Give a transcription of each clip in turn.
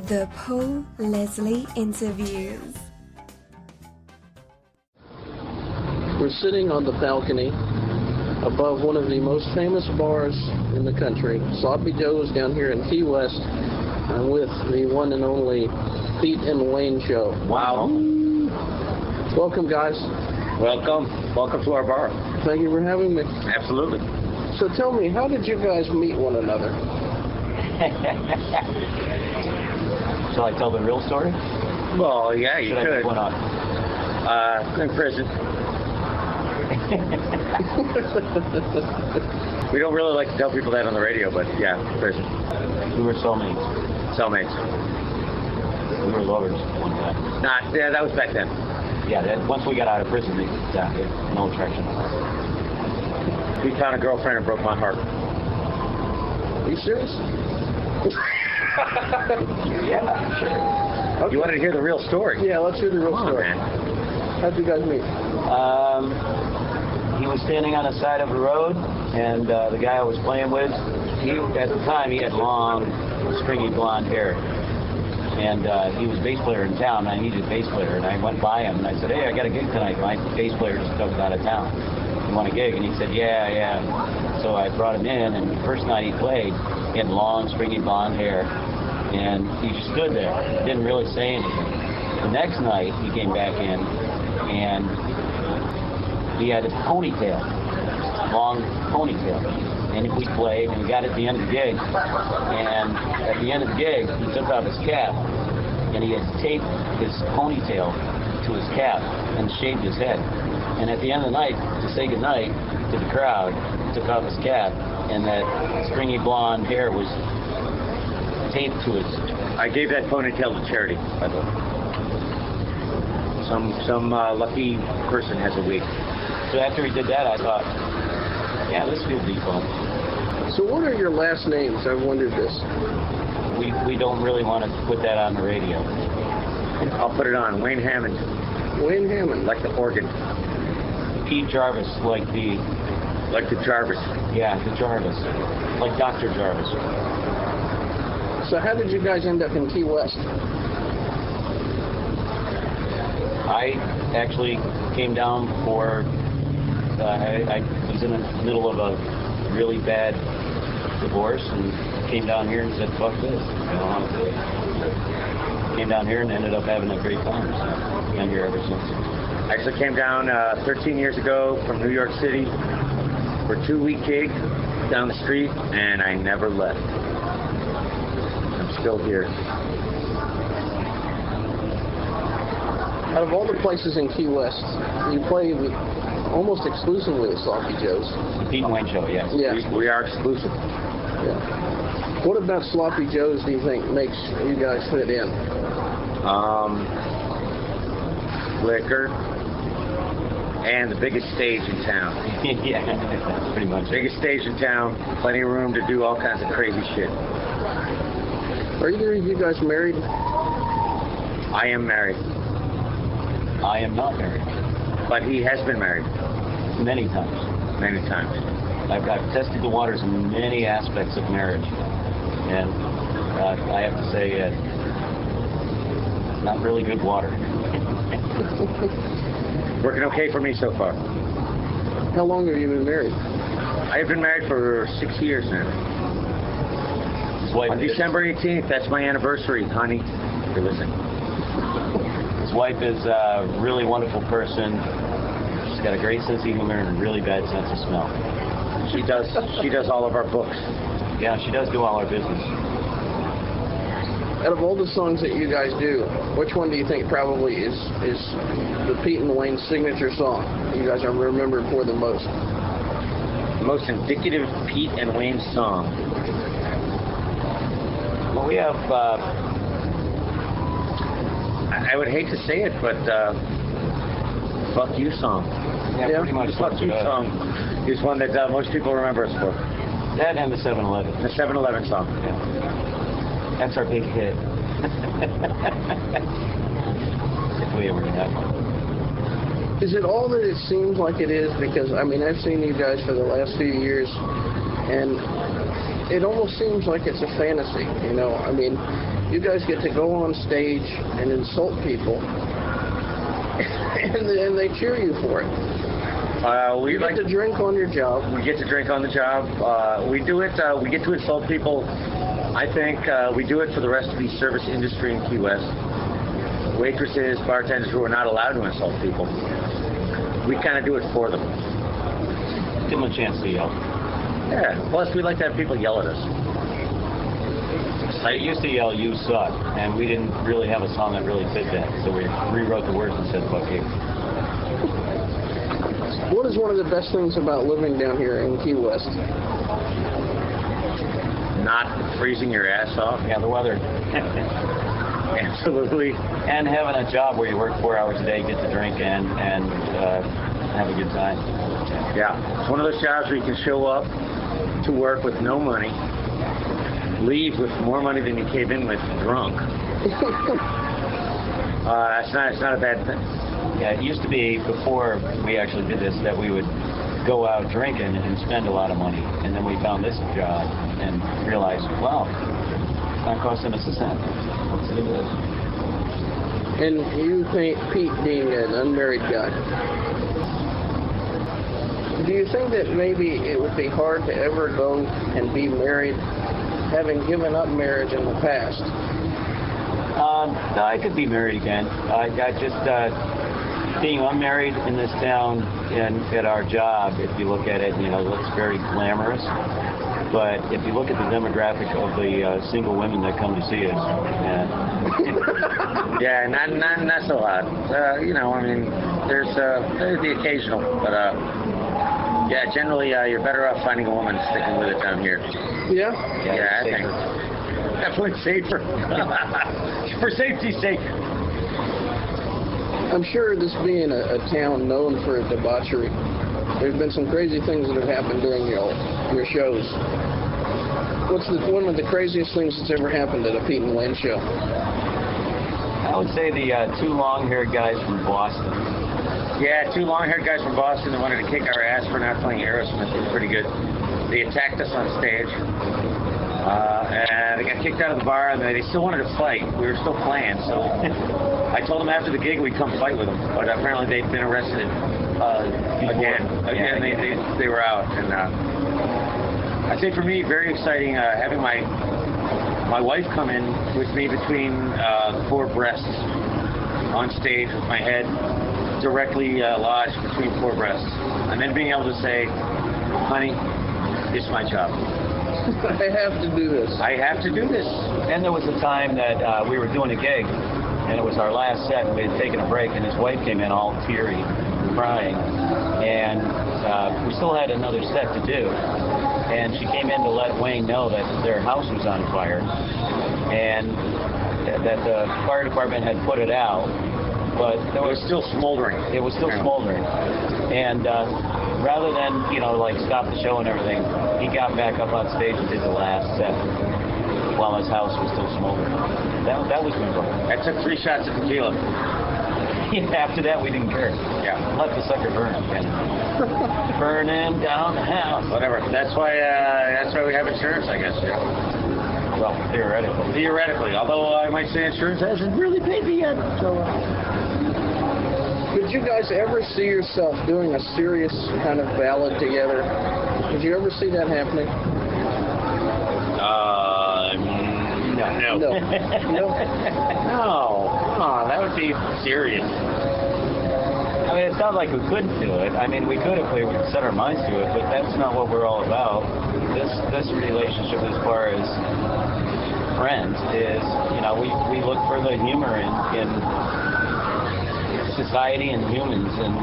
The Paul Leslie Interviews. We're sitting on the balcony above one of the most famous bars in the country, Sloppy Joe's down here in Key West. I'm with the one and only Pete and Wayne Show. Wow. Welcome, guys. Welcome. Welcome to our bar. Thank you for having me. Absolutely. So tell me, how did you guys meet one another? Shall I tell the real story? Well, yeah, you Should I could. make one up? In prison. We don't really like to tell people that on the radio, but yeah, prison. We were soulmates. Cellmates. We were lovers one time. Yeah, that was back then. Yeah, once we got out of prison, no attraction. We found a girlfriend and broke my heart. Are you serious? Yeah, sure. Okay. You wanted to hear the real story? Yeah, let's hear the real Come on, story. man. How'd you guys meet? He was standing on the side of the road, and the guy I was playing with, at the time, he had long, stringy blonde hair. And he was a bass player in town, and I needed a bass player. And I went by him, and I said, hey, I got a gig tonight. My bass player just took out of town. You want a gig? And he said, yeah. So I brought him in, and the first night he played, he had long, stringy blonde hair. And he just stood there, didn't really say anything. The next night, he came back in, and he had a ponytail, long ponytail. And we played, and we got at the end of the gig. And at the end of the gig, he took off his cap, and he had taped his ponytail to his cap and shaved his head. And at the end of the night, to say goodnight to the crowd, he took off his cap, and that stringy blonde hair was taped to his... I gave that ponytail to charity, by the way. Some lucky person has a wig. So after he did that, I thought, yeah, this would be fun. So what are your last names? I've wondered this. We don't really want to put that on the radio. I'll put it on. Wayne Hammond, Wayne Hammond. like the organ. Pete Jarvis, like the Jarvis. Yeah, the Jarvis. Like Dr. Jarvis. So how did you guys end up in Key West? I actually came down for, I was in the middle of a really bad divorce and came down here and said, fuck this. I don't want to do it. Came down here and ended up having a great time. So I've been here ever since. I actually came down 13 years ago from New York City for a 2-week gig down the street, and I never left. I'm still here. Out of all the places in Key West, you play almost exclusively at Sloppy Joe's. The Pete and Wayne Show, yes. Yeah. We are exclusive. Yeah. What about Sloppy Joe's do you think makes you guys fit in? Liquor and the biggest stage in town. Yeah, pretty much. Biggest stage in town, plenty of room to do all kinds of crazy shit. Are either of you guys married? I am married, I am not married. but he has been married Many times. many times. I've tested the waters in many aspects of marriage. And I have to say, it's not really good water. Working okay for me so far. How long have you been married? I have been married for 6 years now. His wife On December 18th, that's my anniversary, honey. You're listening. His wife is a really wonderful person. She's got a great sense of humor and a really bad sense of smell. She does all of our books. Yeah, she does do all our business. Out of all the songs that you guys do, which one do you think probably is the Pete and Wayne signature song you guys are remembered for the most? The most indicative Pete and Wayne song. Well, we have... I would hate to say it, but Fuck You song. Yeah, pretty much. The Fuck You song is one that most people remember us for. That and the 7-Eleven. The 7-Eleven song. Yeah. That's our big hit. If we ever have one. Is it all that it seems like it is? Because, I mean, I've seen you guys for the last few years, and it almost seems like it's a fantasy, you know? I mean, you guys get to go on stage and insult people, and they cheer you for it. We You like get to drink on your job. We get to drink on the job. We do it. We get to insult people. I think we do it for the rest of the service industry in Key West. Waitresses, bartenders who are not allowed to insult people. We kind of do it for them. Give them a chance to yell. Yeah. Plus, we like to have people yell at us. I used to yell, "You suck," and we didn't really have a song that really fit that, so we rewrote the words and said, "Fuck you." What is one of the best things about living down here in Key West? Not freezing your ass off. Yeah, the weather. Absolutely. And having a job where you work 4 hours a day, get to drink and have a good time. Yeah. It's one of those jobs where you can show up to work with no money, leave with more money than you came in with drunk. It's not a bad thing. Yeah, it used to be, before we actually did this, that we would go out drinking and spend a lot of money. And then we found this job and realized, wow, it's not costing us a cent. Let's do this. And you think, Pete, being an unmarried guy, do you think that maybe it would be hard to ever go and be married, having given up marriage in the past? No, I could be married again. I just, being unmarried in this town and at our job, if you look at it, looks very glamorous. But if you look at the demographic of the single women that come to see us, Yeah, not so hot. There's the occasional, but yeah, generally you're better off finding a woman sticking with it down here. Yeah? Yeah, I think definitely safer. For safety's sake. I'm sure this being a town known for debauchery, there's been some crazy things that have happened during your shows. What's one of the craziest things that's ever happened at a Pete and Wayne show? I would say the two long-haired guys from Boston. Yeah, two long-haired guys from Boston that wanted to kick our ass for not playing Aerosmith. It was pretty good. They attacked us on stage. And they got kicked out of the bar, and they still wanted to fight. We were still playing, so I told them after the gig we'd come fight with them. But apparently they'd been arrested again. They were out. And I'd say for me, very exciting having my wife come in with me between the four breasts on stage with my head directly lodged between four breasts, and then being able to say, "Honey, it's my job. I have to do this. I have to do this." And there was a time that we were doing a gig, and it was our last set, and we had taken a break, and his wife came in all teary, crying, and we still had another set to do. And she came in to let Wayne know that their house was on fire, and that the fire department had put it out, but It was still smoldering. It was still smoldering. And rather than, stop the show and everything, he got back up on stage and did the last set while his house was still smoldering. That was memorable. I took 3 shots of tequila. After that, we didn't care. Yeah. Let the sucker burn. Burning down the house. Whatever. That's why we have insurance, I guess. Yeah. Well, theoretically. Theoretically, although I might say insurance hasn't really paid me yet. So. Could you guys ever see yourself doing a serious kind of ballad together? Could you ever see that happening? No. No. No, that would be serious. I mean, it's not like we couldn't do it. I mean, we could if we would set our minds to it, but that's not what we're all about. This relationship, as far as friends, is, we look for the humor in society and humans, and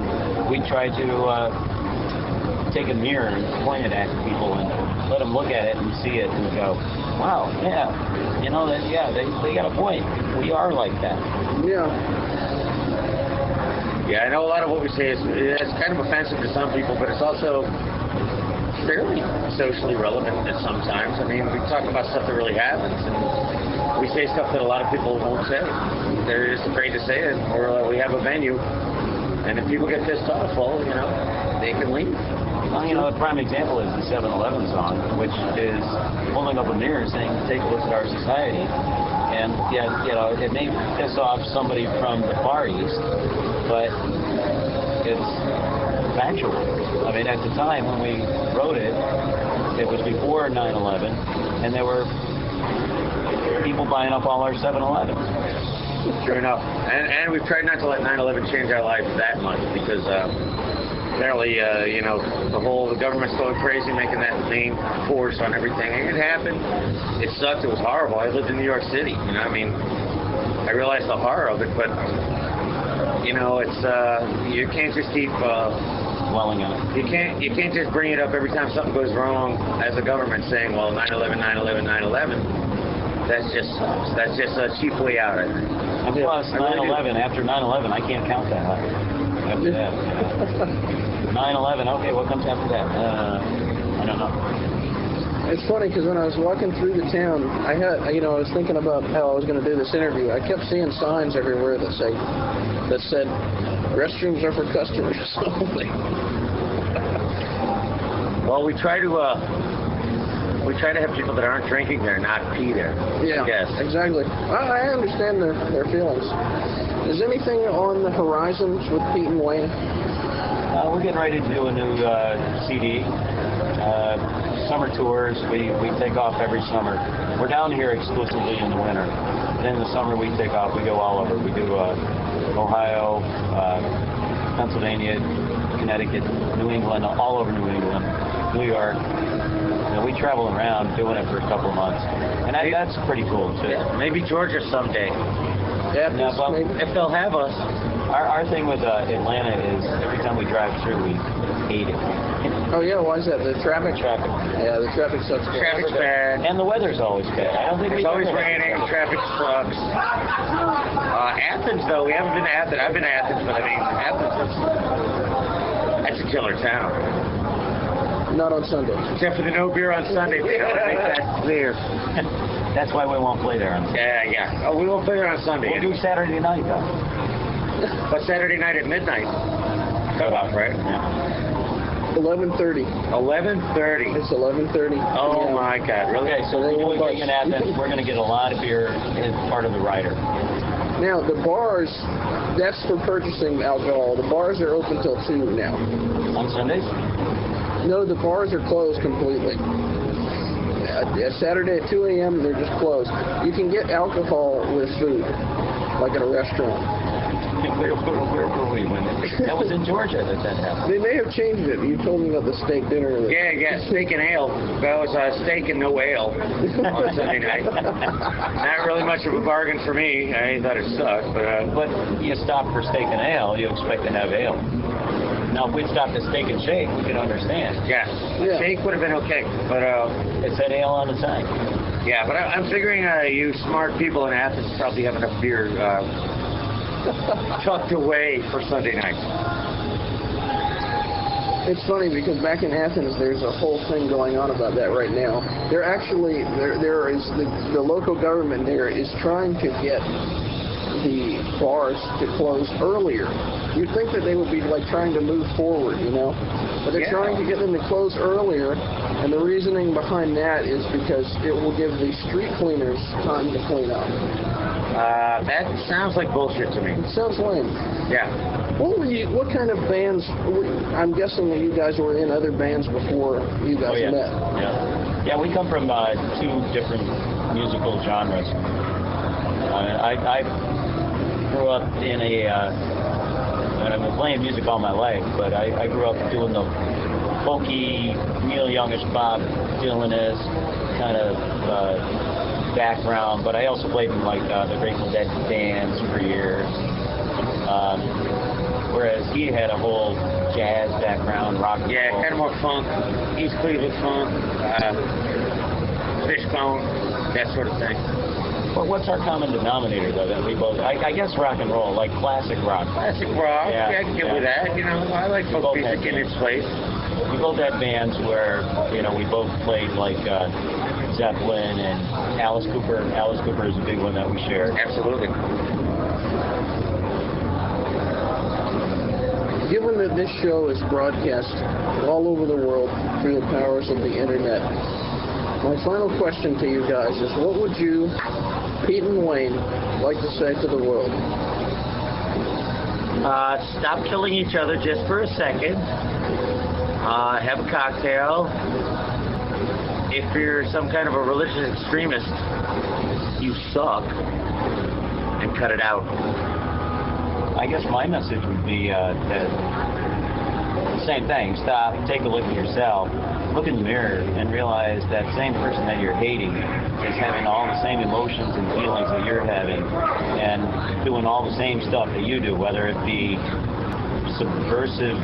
we try to take a mirror and point it at people and let them look at it and see it and go, wow, yeah, they got a point. We are like that. Yeah. Yeah, I know a lot of what we say is kind of offensive to some people, but it's also fairly socially relevant at sometimes. I mean, we talk about stuff that really happens, and we say stuff that a lot of people won't say. They're just afraid to say it, or we have a venue, and if people get pissed off, well, they can leave. Well, you know, a prime example is the 7-Eleven song, which is holding up a mirror saying, take a look at our society. And, yeah, you know, it may piss off somebody from the Far East, but it's factual. I mean, at the time when we wrote it, it was before 9/11, and there were people buying up all our 7-Elevens. True enough. And we've tried not to let 9/11 change our lives that much because apparently, you know, the government's going crazy making that main force on everything. And it happened. It sucked. It was horrible. I lived in New York City. You know, I mean, I realized the horror of it, but, you know, it's, you can't just keep... dwelling on it. You can't just bring it up every time something goes wrong as a government saying, well, 9/11, 9/11, 9/11. That's just a cheap way out, I think. And plus, 9/11, after 9/11, I can't count that high. After that. 9/11, okay, what comes after that? I don't know. It's funny because when I was walking through the town, I was thinking about how I was going to do this interview. I kept seeing signs everywhere that said, restrooms are for customers only. Well, we try to have people that aren't drinking there not pee there. Yeah, Yes. exactly. I understand their feelings. Is anything on the horizons with Pete and Wayne? We're getting ready to do a new CD. Summer tours, we take off every summer. We're down here exclusively in the winter. And in the summer we take off, we go all over. We do Ohio, Pennsylvania, Connecticut, New England, all over New England, New York. You know, we travel around doing it for a couple of months. And that's pretty cool too. Yeah, maybe Georgia someday. Yeah, No, but If they'll have us. our thing with Atlanta is every time we drive through, we hate it. Oh yeah, why is that? The traffic? Traffic. Yeah, the traffic sucks. Traffic's bad. And the weather's always bad. I don't think It's we've always ever had raining. traffic. Traffic sucks. Athens, though, we haven't been to Athens. I've been to Athens, but I mean, that's a killer town. Not on Sunday. Except for the no beer on Sunday. We don't make that clear. That's why we won't play there on Sunday. Yeah. Oh, we won't play there on Sunday. We'll do Saturday night, though. But Saturday night at midnight. Cut off, right? Yeah. 11:30. 11:30. It's 11:30. Oh my God! Really? Okay, so They when we won't bring in budge. Athens, we're going to get a lot of beer as part of the rider. Now the bars, that's for purchasing alcohol. The bars are open till 2 now. On Sundays? No, the bars are closed completely. Saturday at 2 a.m. they're just closed. You can get alcohol with food, like at a restaurant. Where were we when that was in Georgia that happened? They may have changed it. You told me about the steak dinner. Yeah, steak and ale. That was steak and no ale on Sunday night. Not really much of a bargain for me. I thought it sucked, But you stop for steak and ale, you expect to have ale. Now, if we'd stopped at steak and shake, we could understand. yeah. Steak would have been okay, but It said ale on the side. yeah. But I'm figuring you smart people in Athens probably have enough beer tucked away for Sunday night. It's funny because back in Athens, there's a whole thing going on about that right now. They're actually there is the local government there is trying to get the bars to close earlier. You'd think that they would be like trying to move forward, you know, but they're trying to get them to close earlier. And the reasoning behind that is because it will give the street cleaners time to clean up. That sounds like bullshit to me. It sounds lame. Yeah. What kind of bands? I'm guessing that you guys were in other bands before you guys met. Yeah, we come from two different musical genres. I grew up in and I've been playing music all my life, but I grew up doing the folky, Neil Youngish, Bob Dylan-esque kind of background, but I also played in like the Grateful Dead bands for years. Whereas he had a whole jazz background, rock and roll. Kind of more funk, East Cleveland funk, Fishbone, that sort of thing. But what's our common denominator, though, that we both, I guess rock and roll, like classic rock. Classic rock, Yeah, I can get with that. You know, I like folk music in its place. We both had bands where, you know, we both played like Zeppelin and Alice Cooper. Alice Cooper is a big one that we share. Absolutely. given that this show is broadcast all over the world through the powers of the internet, my final question to you guys is, what would you, Pete and Wayne, like to say to the world? Stop killing each other just for a second. Have a cocktail. If you're some kind of a religious extremist, you suck, and cut it out. I guess my message would be that same thing. Stop, take a look at yourself, look in the mirror, and realize that same person that you're hating is having all the same emotions and feelings that you're having, and doing all the same stuff that you do, whether it be subversive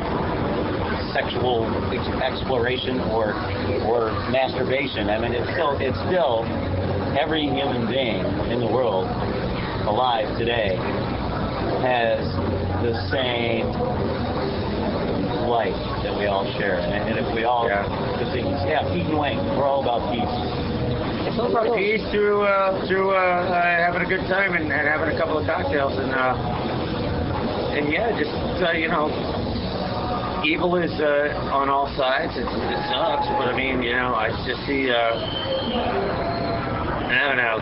sexual exploration or masturbation. I mean, it's still every human being in the world alive today has the same life that we all share, and if we all continue, Pete and Wayne, we're all about peace. It's all about peace through having a good time and having a couple of cocktails and just you know, evil is on all sides. It sucks, but I mean, you know, I just see. I don't know.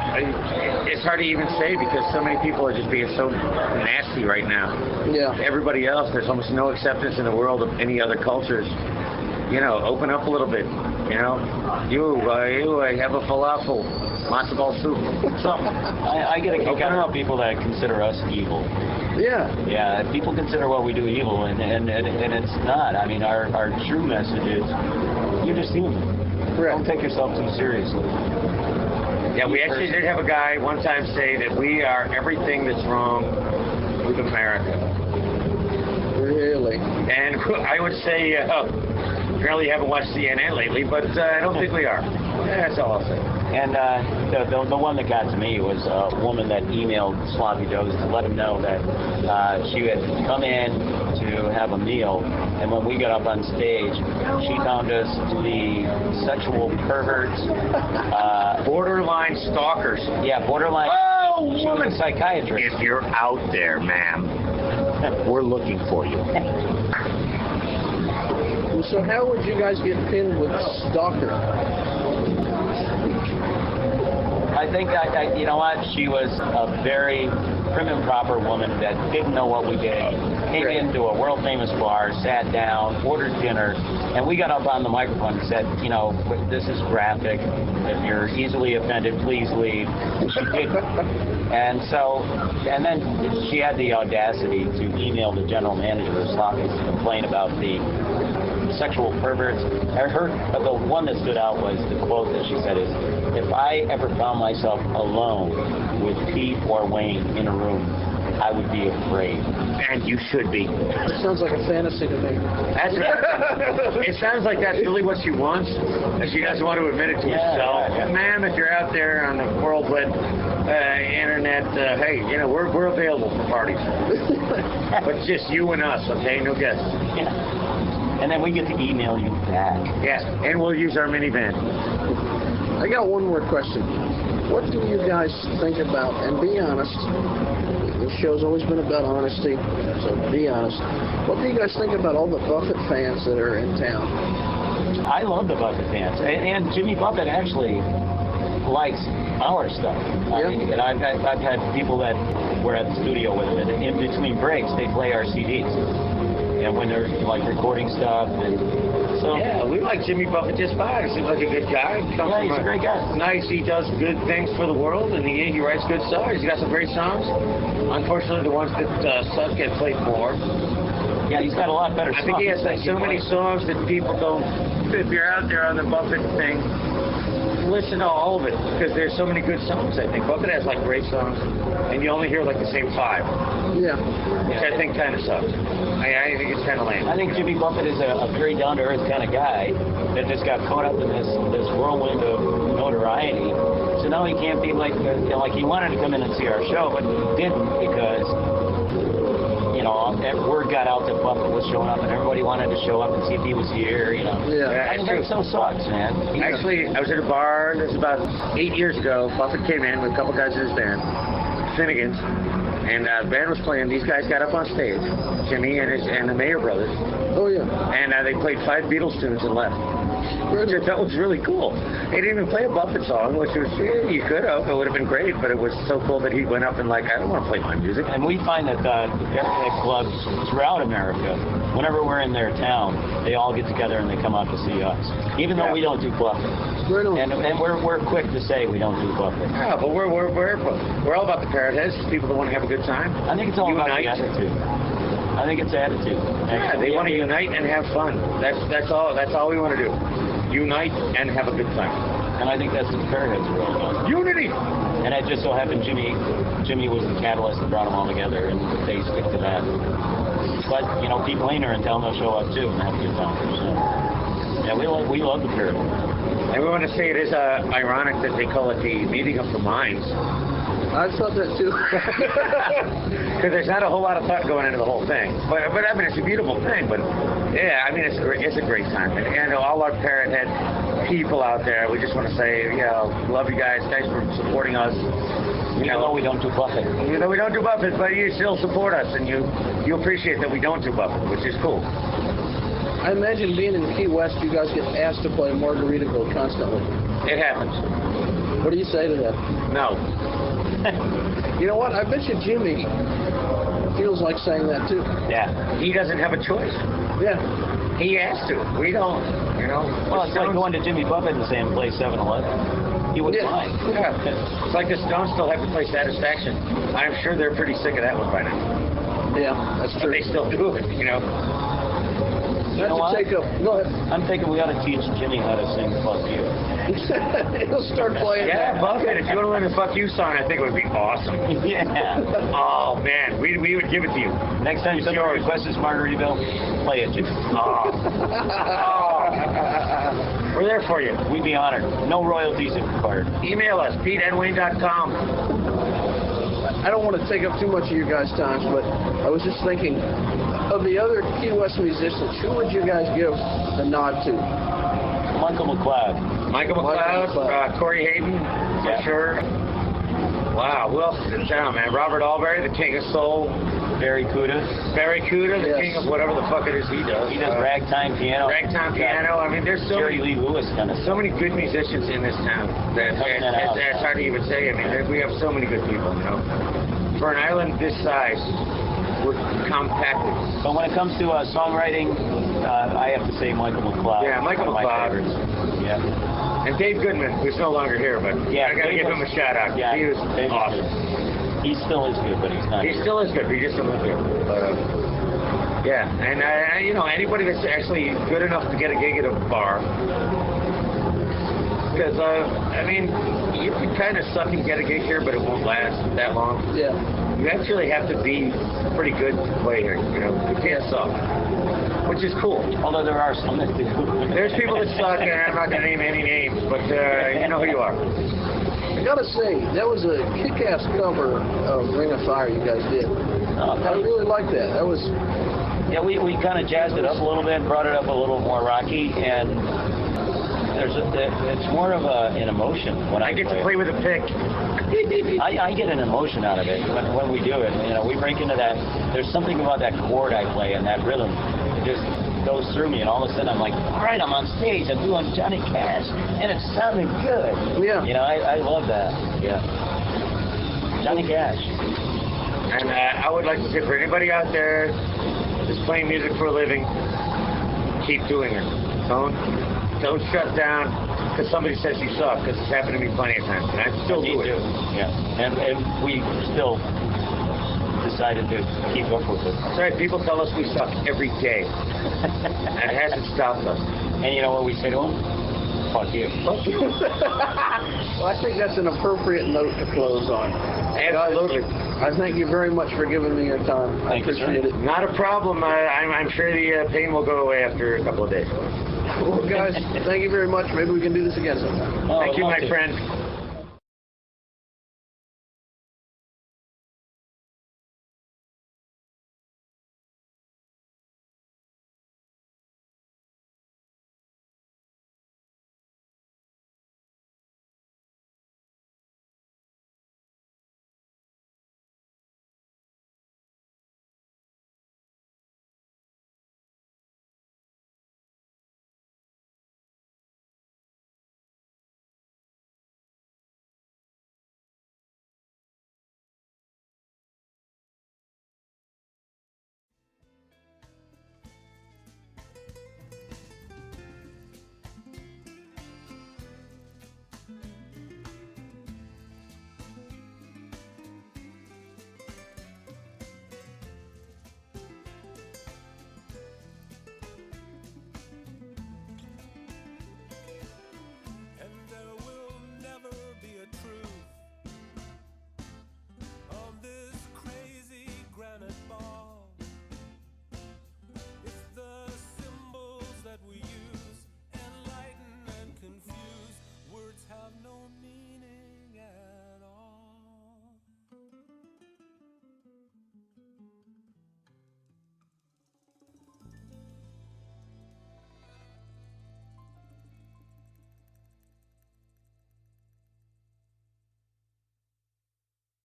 It's hard to even say because so many people are just being so nasty right now. Yeah. Everybody else, there's almost no acceptance in the world of any other cultures. You know, open up a little bit. You know, you have a falafel, matzo ball soup, something. I get a kick out of people that consider us evil. Yeah. Yeah, people consider what we do evil, and it's not. I mean, our true message is you're just human. Correct. Don't take yourself too seriously. Yeah, we actually did have a guy one time say that we are everything that's wrong with America. Really? And I would say, apparently you haven't watched CNN lately, but I don't think we are. That's all I'll say. And the one that got to me was a woman that emailed Sloppy Joes to let him know that she had come in to have a meal, and when we got up on stage, she found us to be sexual perverts. Borderline stalkers. Yeah, borderline. Oh, she was a psychiatrist. If you're out there, ma'am, we're looking for you. So how would you guys get pinned with stalker? I think you know what? She was a very prim and proper woman that didn't know what we did. Came into a world famous bar, sat down, ordered dinner, and we got up on the microphone and said, you know, this is graphic. If you're easily offended, please leave. She didn't. And then she had the audacity to email the general manager of Sloppy to complain about the sexual perverts. The one that stood out was the quote that she said is, if I ever found myself alone with Pete or Wayne in a room, I would be afraid. And you should be. It sounds like a fantasy to me. It sounds like that's really what she wants, and she doesn't want to admit it to herself. Yeah. Ma'am, if you're out there on the World Wide Internet, hey, you know, we're available for parties. But just you and us, okay? No guests. Yeah. And then we get to email you back. Yes, and we'll use our minivan. I got one more question. What do you guys think about, and be honest, the show's always been about honesty, so be honest. What do you guys think about all the Buffett fans that are in town? I love the Buffett fans. And Jimmy Buffett actually likes our stuff. I mean, and I've had people that were at the studio with him, and in between breaks, they play our CDs. And when they're like recording stuff, and so yeah, we like Jimmy Buffett just fine. He seems like a good guy. He's a great guy. Nice. He does good things for the world, and he writes good songs. He's got some great songs. Unfortunately, the ones that suck get played more. Yeah, he's got a lot better. I think he has like so many songs that people don't. If you're out there on the Buffett thing, listen to all of it because there's so many good songs. I think Buffett has like great songs, and you only hear like the same 5. Yeah. Which I think kind of sucks. I think it's kind of lame. I think Jimmy Buffett is a very down-to-earth kind of guy that just got caught up in this whirlwind of notoriety. So now he can't be like he wanted to come in and see our show, but he didn't because word got out that Buffett was showing up, and everybody wanted to show up and see if he was here. Yeah. I mean, that so sucks, man. Actually, I was at a bar. This was about 8 years ago. Buffett came in with a couple guys in his band, Finnegan's. and the band was playing. These guys got up on stage, Jimmy and the Mayer brothers, Oh, yeah. and they played 5 Beatles tunes and left. Which I thought was really cool. They didn't even play a Buffett song, which was, you could have. It would have been great, but it was so cool that he went up and like, I don't want to play my music. And we find that the Parrothead clubs throughout America, whenever we're in their town, they all get together and they come out to see us. Even though we don't do Buffett. Right on. And we're quick to say we don't do Buffett. Yeah, but we're all about the Parrotheads, people that want to have a good time. I think it's all about the Unite. attitude. I think it's attitude. Yeah, they want to unite and have fun. That's all we want to do. Unite and have a good time. And I think that's what the Parrotheads are all about. Unity! And it just so happened Jimmy was the catalyst that brought them all together, and they stick to that. But, you know, Pete Wayner and tell them to show up too and have a good time. So, yeah, we love the Parrotheads. And we want to say it is ironic that they call it the meeting of the minds. I thought that too. Because there's not a whole lot of thought going into the whole thing. But I mean, it's a beautiful thing. But yeah, I mean, it's a great time. And all our Parrothead people out there, we just want to say, you know, love you guys. Thanks for supporting us. Even though we don't do Buffett. Even though we don't do Buffett, but you still support us, and you appreciate that we don't do Buffett, which is cool. I imagine being in Key West, you guys get asked to play Margaritaville constantly. It happens. What do you say to that? No. You know what? I bet you Jimmy feels like saying that too. Yeah. He doesn't have a choice. Yeah. He has to. We don't. You know. Well, it's like going to Jimmy Buffett and saying play 7-Eleven. You wouldn't mind. Yeah. It's like the Stones still have to play Satisfaction. I'm sure they're pretty sick of that one by now. Yeah, that's But true. they still do it, you know. Not know to what? take up. Go ahead. I'm thinking we ought to teach Jimmy how to sing Fuck You. He'll start playing. Yeah, that. Buffett, if you want to learn the Fuck You song, I think it would be awesome. Yeah. Oh, man, we would give it to you. Next time somebody requests this Margaritaville, play it, Jimmy. Oh. We're there for you. We'd be honored. No royalties required. Email us, PeteAndWayne.com. I don't want to take up too much of your guys' time, but I was just thinking, of the other Key West musicians, who would you guys give the nod to? Michael McLeod. Michael McLeod, Corey Hayden, for Yeah. sure. Wow, who else is in town, man? Robert Albury, the king of soul. Barry Kuda. Barry Kuda, the Yes. king of whatever the fuck it is he does. He does ragtime piano. Ragtime piano. I mean, there's so Jerry many, Lee Lewis kind of so many good musicians in this town that it's hard to even say. I mean, we have so many good people, you know. For an island this size, we're compacted. But when it comes to songwriting, I have to say Michael McLeod. Yeah, Michael one of my McLeod. favorites. Yeah. And Dave Goodman, who's no longer here, but Yeah, I gotta Dave give him a shout out. Yeah, He was Dave was awesome. He still is good, but he's not. He here. still is good, but he just doesn't live here. But, yeah, and you know, anybody that's actually good enough to get a gig at a bar, because I mean, you can kind of suck and get a gig here, but it won't last that long. Yeah. You actually have to be pretty good to play here. You know, you can't suck, which is cool. Although there are some that do. There's people that suck, and I'm not gonna name any names, but you know who you are. I gotta say, that was a kick-ass cover of Ring of Fire you guys did. I really like that. That was. Yeah, we kind of jazzed it up a little bit, brought it up a little more rocky, and it's more of an emotion when I get to play with a pick. I get an emotion out of it when we do it. You know, we break into that. There's something about that chord I play and that rhythm. It just goes through me, and all of a sudden I'm like, all right, I'm on stage. I'm doing Johnny Cash, and it's sounding good. Yeah. You know, I love that. Yeah. Johnny Cash. And I would like to say for anybody out there that's playing music for a living, keep doing it. Don't shut down because somebody says you suck, because it's happened to me plenty of times, and I still do it. Yeah. And we still decided to keep up with it. Sorry, people tell us we suck every day. And it hasn't stopped us. And you know what we say to them? Fuck you. Well, I think that's an appropriate note to close on. Absolutely. Guys, I thank you very much for giving me your time. I Thank you, sir. appreciate it. Not a problem. I'm sure the pain will go away after a couple of days. Well, guys, thank you very much. Maybe we can do this again sometime. Oh, Thank you, I'd love my to. friend.